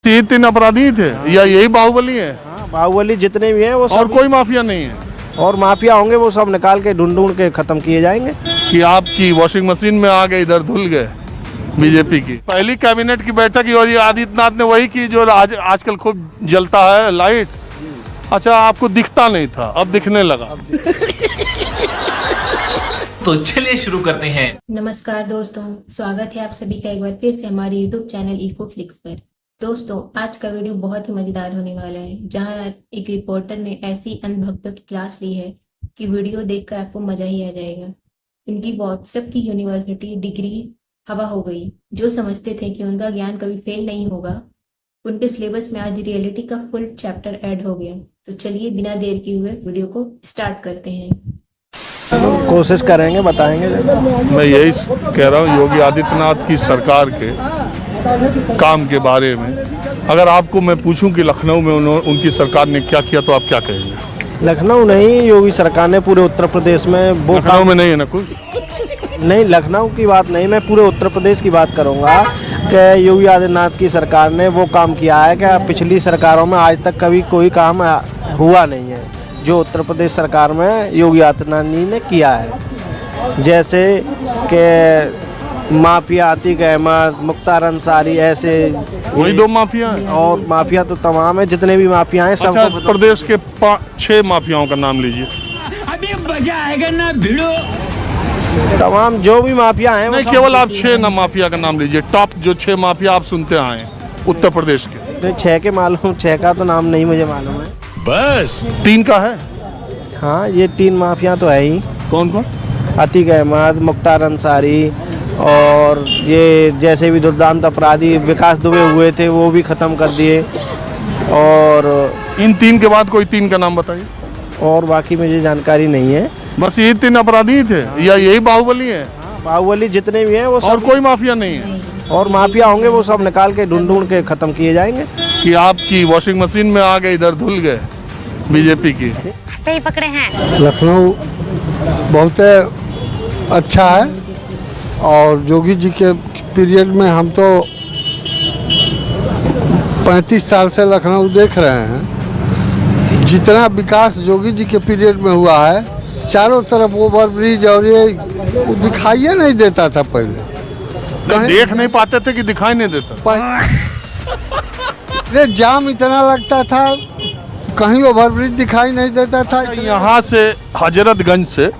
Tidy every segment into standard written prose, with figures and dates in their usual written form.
ये 3 अपराधी थे या यही बाहुबली है? हाँ, बाहुबली जितने भी हैं वो सब और कोई माफिया नहीं है? और माफिया होंगे वो सब निकाल के ढूंढ के खत्म किए जाएंगे। कि आपकी वॉशिंग मशीन में आ गए, इधर धुल गए बीजेपी की पहली कैबिनेट की बैठक योगी आदित्यनाथ ने वही की जो आजकल खूब जलता है लाइट। अच्छा, आपको दिखता नहीं था, अब दिखने लगा। तो चलिए शुरू करते हैं। नमस्कार दोस्तों, स्वागत है आप सभी का एक बार फिर से हमारे यूट्यूब चैनल इकोफ्लिक्स पर। दोस्तों, आज का वीडियो बहुत ही मजेदार होने वाला है, जहां एक रिपोर्टर ने ऐसी अंधभक्तों की क्लास ली है कि वीडियो देखकर आपको मजा ही आ जाएगा। इनकी व्हाट्सएप की यूनिवर्सिटी डिग्री हवा हो गई। जो समझते थे कि उनका ज्ञान कभी फेल नहीं होगा, उनके सिलेबस में आज रियलिटी का फुल चैप्टर ऐड हो गया। तो चलिए बिना देर किए हुए वीडियो को स्टार्ट करते हैं। कोशिश करेंगे, बताएंगे। मैं यही कह रहा हूँ योगी आदित्यनाथ की सरकार के काम के बारे में। अगर आपको मैं पूछूं कि लखनऊ में उनकी सरकार ने क्या किया तो आप क्या कहेंगे? लखनऊ नहीं, योगी सरकार ने पूरे उत्तर प्रदेश में वो लखनऊ में नहीं है ना कोई? नहीं, लखनऊ की बात नहीं, मैं पूरे उत्तर प्रदेश की बात करूंगा कि योगी आदित्यनाथ की सरकार ने वो काम किया है कि पिछली सरकारों में आज तक कभी कोई काम हुआ नहीं है जो उत्तर प्रदेश सरकार में योगी आदित्यनाथ जी ने किया है। जैसे कि माफिया आतिक अहमद, मुख्तार अंसारी, ऐसे वही 2 माफिया हैं। और माफिया तो तमाम है, जितने भी माफिया हैं सब। अच्छा, प्रदेश के 6 माफियाओं का नाम लीजिए। अभी मजा आएगा ना भिड़ो। तमाम जो भी माफिया हैं नहीं, केवल आप 6 ना माफिया का नाम लीजिए। टॉप जो 6 माफिया आप सुनते आए हैं उत्तर प्रदेश के। 6 के मालूम, 6 का तो नाम नहीं मुझे मालूम है। बस 3 का है? हाँ, ये 3 माफिया तो है ही। कौन कौन? आतिक अहमद, मुख्तार अंसारी, और ये जैसे भी दुर्दांत अपराधी विकास दुबे हुए थे वो भी ख़त्म कर दिए। और इन 3 के बाद कोई 3 का नाम बताइए। और बाकी मुझे जानकारी नहीं है। बस ये 3 अपराधी थे या यही बाहुबली है? बाहुबली जितने भी हैं वो और सब, कोई माफिया नहीं है? और माफिया होंगे वो सब निकाल के ढूंढ के ख़त्म किए जाएंगे। कि आपकी वॉशिंग मशीन में आ गए, इधर धुल गए बीजेपी की। सही पकड़े हैं। लखनऊ बहुत अच्छा है और योगी जी के पीरियड में हम तो 35 साल से लखनऊ देख रहे हैं। जितना विकास योगी जी के पीरियड में हुआ है, चारों तरफ ओवर ब्रिज और ये दिखाई नहीं देता था पहले। देख नहीं पाते थे कि दिखाई नहीं देता? अरे जाम इतना लगता था, कहीं ओवरब्रिज दिखाई नहीं देता था। यहाँ से हजरतगंज से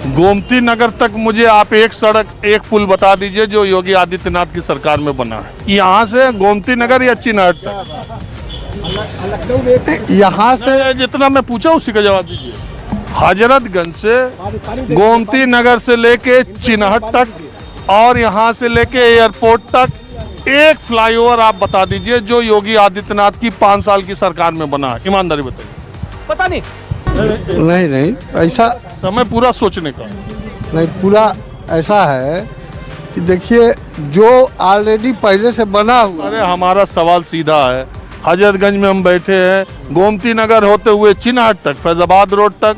गोमती नगर तक मुझे आप एक सड़क, एक पुल बता दीजिए जो योगी आदित्यनाथ की सरकार में बना है। यहाँ से गोमती नगर या चिन्हट तक? यहाँ से जितना मैं पूछा उसी का जवाब दीजिए। हजरतगंज से गोमती नगर से लेके चिन्हट तक और यहाँ से लेके एयरपोर्ट तक एक फ्लाईओवर आप बता दीजिए जो योगी आदित्यनाथ की 5 साल की सरकार में बना है। ईमानदारी बताइए। पता नहीं। नहीं ऐसा समय पूरा सोचने का नहीं, पूरा ऐसा है कि देखिए जो ऑलरेडी पहले से बना हुआ। अरे हमारा सवाल सीधा है। हजरतगंज में हम बैठे हैं, गोमती नगर होते हुए चिन्हट तक, फैजाबाद रोड तक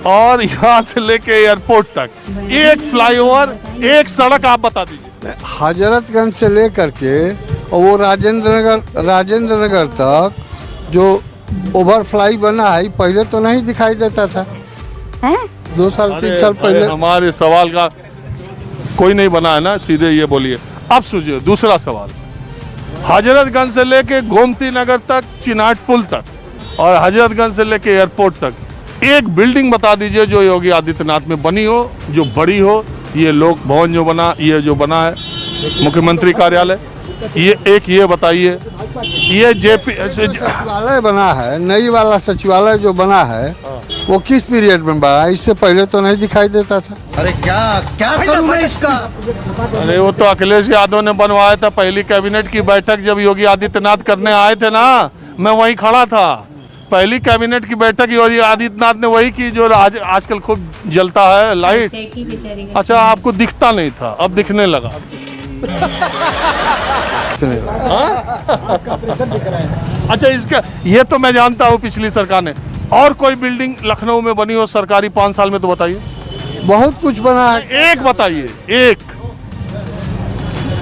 और यहाँ से लेके एयरपोर्ट तक एक फ्लाईओवर, एक सड़क आप बता दीजिए। हजरतगंज से लेकर के और वो राजेंद्र नगर तक जो ओवरफ्लाई बना है, पहले तो नहीं दिखाई देता था। 2 साल 3 साल पहले। हमारे सवाल का कोई नहीं बना है ना, सीधे ये बोलिए। अब सुनिए दूसरा सवाल। हजरतगंज से लेके गोमती नगर तक, चिन्हट पुल तक और हजरतगंज से लेके एयरपोर्ट तक एक बिल्डिंग बता दीजिए जो योगी आदित्यनाथ में बनी हो, जो बड़ी हो। ये लोक भवन जो बना, ये जो बना है मुख्यमंत्री कार्यालय, ये बताइए। ये जेपी सचिवालय बना है, नई वाला सचिवालय जो बना है वो किस पीरियड में बना? इससे पहले तो नहीं दिखाई देता था। अरे क्या करूं मैं इसका? अरे वो तो अखिलेश यादव ने बनवाया था। पहली कैबिनेट की बैठक जब योगी आदित्यनाथ करने आए थे ना, मैं वहीं खड़ा था। पहली कैबिनेट की बैठक योगी आदित्यनाथ ने वही की जो आजकल खूब जलता है लाइट। अच्छा, आपको दिखता नहीं था, अब दिखने लगा। अच्छा, इसका ये तो मैं जानता हूँ पिछली सरकार ने। और कोई बिल्डिंग लखनऊ में बनी हो सरकारी 5 साल में तो बताइए। बहुत कुछ बना है। एक बताइए, एक।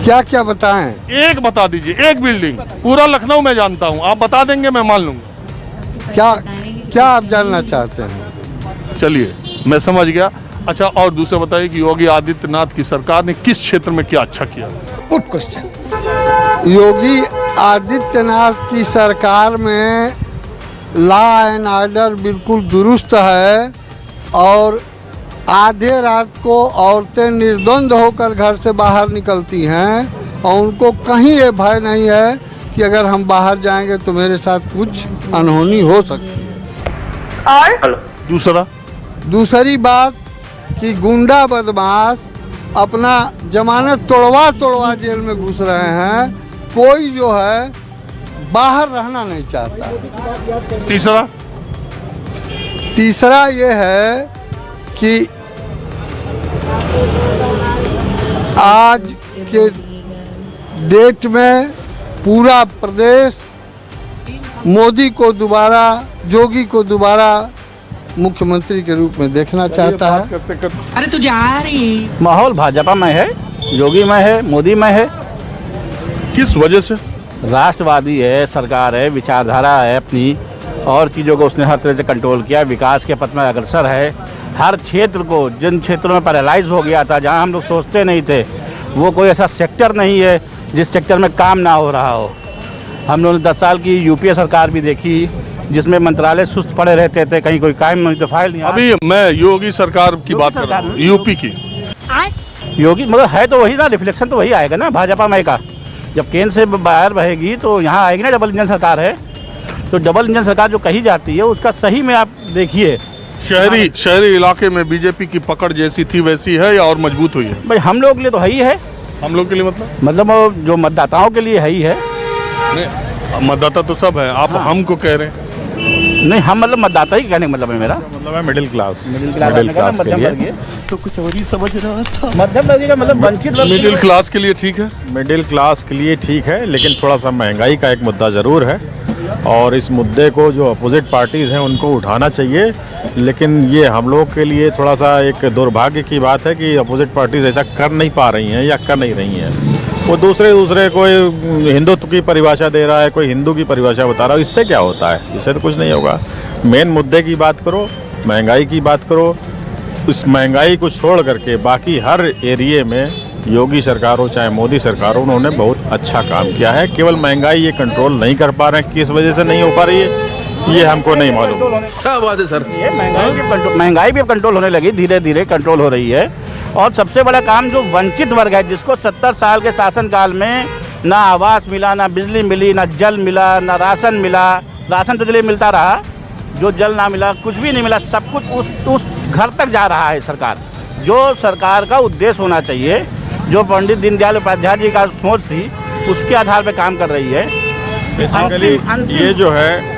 क्या क्या बताएं? एक बता दीजिए, एक बिल्डिंग। पूरा लखनऊ मैं जानता हूँ, आप बता देंगे मैं मान लूंगा। क्या क्या आप जानना चाहते हैं? चलिए मैं समझ गया। अच्छा, और दूसरा बताइए कि योगी आदित्यनाथ की सरकार ने किस क्षेत्र में क्या अच्छा किया? Good question. योगी आदित्यनाथ की सरकार में लॉ एंड ऑर्डर बिल्कुल दुरुस्त है और आधे रात को औरतें निर्द्वंद होकर घर से बाहर निकलती हैं और उनको कहीं ये भय नहीं है कि अगर हम बाहर जाएंगे तो मेरे साथ कुछ अनहोनी हो सकती है। दूसरा, दूसरी बात कि गुंडा बदमाश अपना जमानत तोड़वा जेल में घुस रहे हैं, कोई जो है बाहर रहना नहीं चाहता। तीसरा ये है कि आज के डेट में पूरा प्रदेश मोदी को दोबारा, योगी को दोबारा मुख्यमंत्री के रूप में देखना चाहता है। अरे तू जा रही माहौल भाजपा में है, योगी में है, मोदी में है। किस वजह से? राष्ट्रवादी है, सरकार है, विचारधारा है अपनी, और चीज़ों को उसने हर तरह से कंट्रोल किया, विकास के पथ में अग्रसर है। हर क्षेत्र को, जिन क्षेत्रों में पैरालाइज हो गया था, जहां हम लोग सोचते नहीं थे, वो कोई ऐसा सेक्टर नहीं है जिस सेक्टर में काम ना हो रहा हो। हम लोगों ने 10 साल की यूपीए सरकार भी देखी जिसमें मंत्रालय सुस्त पड़े रहते थे, कहीं कोई काम नहीं तो फाइल नहीं। अभी मैं योगी सरकार की बात कर रहा हूँ, यूपी की। योगी मतलब है तो वही ना, रिफ्लेक्शन तो वही आएगा ना भाजपा में का। जब केंद्र से बाहर बहेगी तो यहाँ आएगी ना, डबल इंजन सरकार है। तो डबल इंजन सरकार जो कही जाती है उसका सही में आप देखिए, शहरी इलाके में बीजेपी की पकड़ जैसी थी वैसी है या और मजबूत हुई है? भाई हम लोग के लिए तो है ही है। हम लोग के लिए मतलब जो मतदाताओं के लिए है ही है। नहीं, मतदाता तो सब है, आप हमको कह रहे हैं। नहीं, हम मतलब मतदाता ही कहने का मतलब है मेरा। मतलब है मिडिल क्लास के लिए तो कुछ और ही समझ रहा था। मध्यम वर्गीय का मतलब वंचित वर्ग। मिडिल क्लास के लिए ठीक है, मिडिल क्लास के लिए ठीक है, लेकिन थोड़ा सा महंगाई का एक मुद्दा ज़रूर है और इस मुद्दे को जो अपोजिट पार्टीज़ हैं उनको उठाना चाहिए। लेकिन ये हम लोग के लिए थोड़ा सा एक दुर्भाग्य की बात है कि अपोजिट पार्टीज़ ऐसा कर नहीं पा रही हैं या कर नहीं रही हैं। वो दूसरे कोई हिंदुत्व की परिभाषा दे रहा है, कोई हिंदू की परिभाषा बता रहा है। इससे क्या होता है? इससे तो कुछ नहीं होगा। मेन मुद्दे की बात करो, महंगाई की बात करो। इस महंगाई को छोड़ करके बाकी हर एरिए में योगी सरकार हो चाहे मोदी सरकार हो, उन्होंने बहुत अच्छा काम किया है। केवल महंगाई ये कंट्रोल नहीं कर पा रहे हैं, किस वजह से नहीं हो पा रही है ये हमको नहीं मालूम। क्या बात है सर? ये महंगाई भी कंट्रोल होने लगी, धीरे धीरे कंट्रोल हो रही है। और सबसे बड़ा काम जो वंचित वर्ग है, जिसको 70 साल के शासनकाल में ना आवास मिला, ना बिजली मिली, ना जल मिला, ना राशन मिला। राशन तो चलिए मिलता रहा, जो जल ना मिला, कुछ भी नहीं मिला। सब कुछ उस घर तक जा रहा है सरकार। जो सरकार का उद्देश्य होना चाहिए, जो पंडित दीनदयाल उपाध्याय जी का सोच थी, उसके आधार पर काम कर रही है। बेसिकली ये जो है,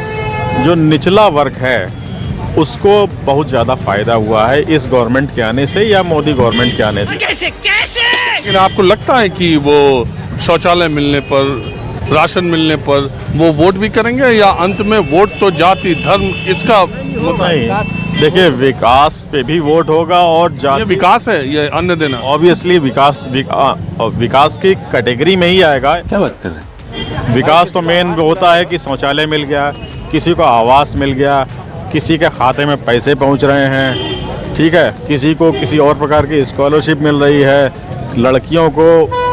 जो निचला वर्ग है उसको बहुत ज़्यादा फायदा हुआ है इस गवर्नमेंट के आने से या मोदी गवर्नमेंट के आने से। कैसे कैसे? लेकिन आपको लगता है कि वो शौचालय मिलने पर, राशन मिलने पर वो वोट भी करेंगे या अंत में वोट तो जाति धर्म इसका नहीं? देखिए, विकास पे भी वोट होगा और ये विकास है, ये अन्न देना। ऑब्वियसली विकास की कैटेगरी में ही आएगा। क्या बात कर रहे हैं? विकास तो मेन होता है कि शौचालय मिल गया, किसी को आवास मिल गया, किसी के खाते में पैसे पहुंच रहे हैं, ठीक है, किसी को किसी और प्रकार की स्कॉलरशिप मिल रही है, लड़कियों को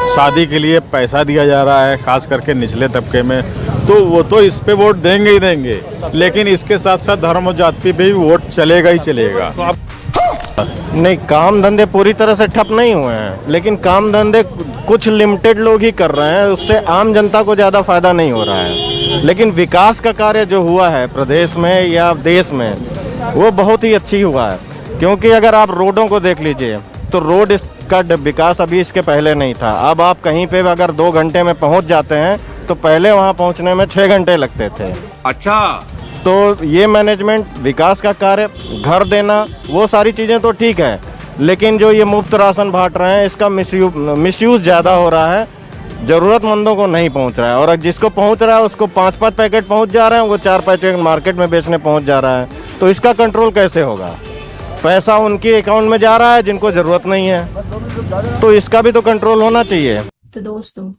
शादी के लिए पैसा दिया जा रहा है, खास करके निचले तबके में। तो वो तो इस पे वोट देंगे ही देंगे, लेकिन इसके साथ साथ धर्म और जाति पे भी वोट चलेगा ही चलेगा। नहीं, काम धंधे पूरी तरह से ठप नहीं हुए हैं, लेकिन काम धंधे कुछ लिमिटेड लोग ही कर रहे हैं, उससे आम जनता को ज़्यादा फायदा नहीं हो रहा है। लेकिन विकास का कार्य जो हुआ है प्रदेश में या देश में, वो बहुत ही अच्छी हुआ है। क्योंकि अगर आप रोडों को देख लीजिए तो रोड का विकास अभी इसके पहले नहीं था। अब आप कहीं पे अगर 2 घंटे में पहुंच जाते हैं तो पहले वहां पहुंचने में 6 घंटे लगते थे। अच्छा, तो ये मैनेजमेंट, विकास का कार्य, घर देना, वो सारी चीज़ें तो ठीक है, लेकिन जो ये मुफ्त राशन बांट रहे हैं इसका मिसयूज़ ज़्यादा हो रहा है, ज़रूरतमंदों को नहीं पहुंच रहा है। और जिसको पहुंच रहा है उसको 5-5 पैकेट पहुंच जा रहे हैं, वो 4 पैकेट मार्केट में बेचने पहुंच जा रहा है। तो इसका कंट्रोल कैसे होगा? पैसा उनके अकाउंट में जा रहा है जिनको ज़रूरत नहीं है, तो इसका भी तो कंट्रोल होना चाहिए। तो दोस्तों,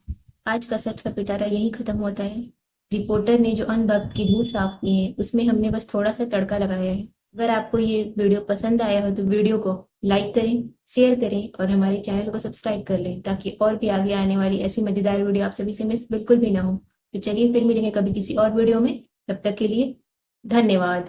आज का सच का पिटारा यही खत्म होता है। रिपोर्टर ने जो अंधभक्त की धूल साफ की है, उसमें हमने बस थोड़ा सा तड़का लगाया है। अगर आपको ये वीडियो पसंद आया हो तो वीडियो को लाइक करें, शेयर करें और हमारे चैनल को सब्सक्राइब कर लें, ताकि और भी आगे आने वाली ऐसी मजेदार वीडियो आप सभी से मिस बिल्कुल भी ना हो। तो चलिए फिर मिलेंगे कभी किसी और वीडियो में। तब तक के लिए धन्यवाद।